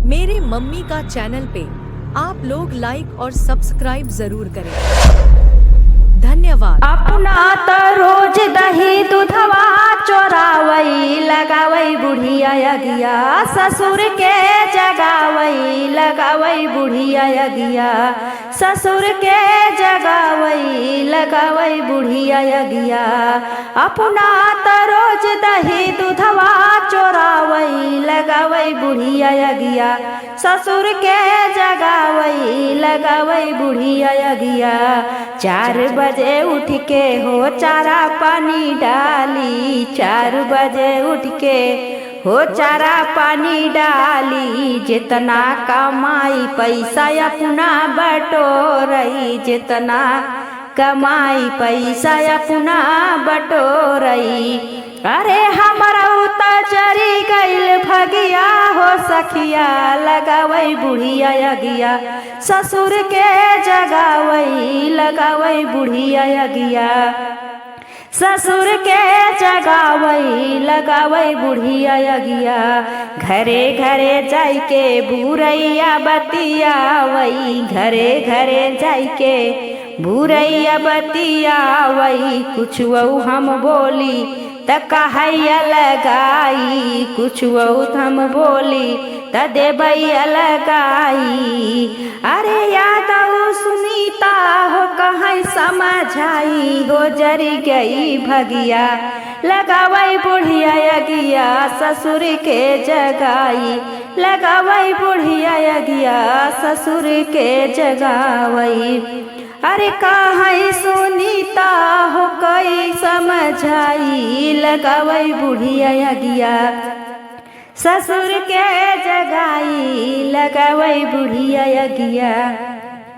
मेरे मम्मी का चैनल पे आप लोग लाइक और सब्सक्राइब जरूर करें। धन्यवाद। अपना तो रोज दही दूधवा चोरावई लगावई बुढ़िया यगिया, ससुर के जगावई लगावई बुढ़िया यगिया, ससुर के जगावई लगावई बुढ़िया यगिया। अपना तो रोज दही दूधवा चोरावई लगावई बुढ़िया यगिया, ससुर के जगावई लगावई बुढ़िया यगिया। 4 बजे उठ के हो चारा पानी डाली, 4 बजे उठ के हो चारा पानी डाली। जितना कमाई पैसा अपना बटोरई, जितना कमाई पैसा अपना बटोरई। अरे हमारा जरी गईल भगिया हो सखिया, लगावई बुढ़िया यगिया, ससुर के जगावई लगावई बुढ़िया यगिया, ससुर के जगावई लगावई बुढ़िया यगिया। घरे घरे जाई के बुरैया बतियावई, घरे घरे जाई के बुरैया बतियावई। कुछ वो हम बोली त कहैया लगाई, कुछ बहुत हम बोली त देबैया लगाई। अरे यादव सुनीता हो कहीं समझाई, हो जरी गई भगिया लगावई बुढ़िया यगिया, ससुर के जगाई लगावई बुढ़िया यगिया, ससुर के जगावई। अरे कहीं सुनीता हो कई समझाई, लगावई बुढ़िया यगिया, ससुर के जगाई लगावई बुढ़िया यगिया।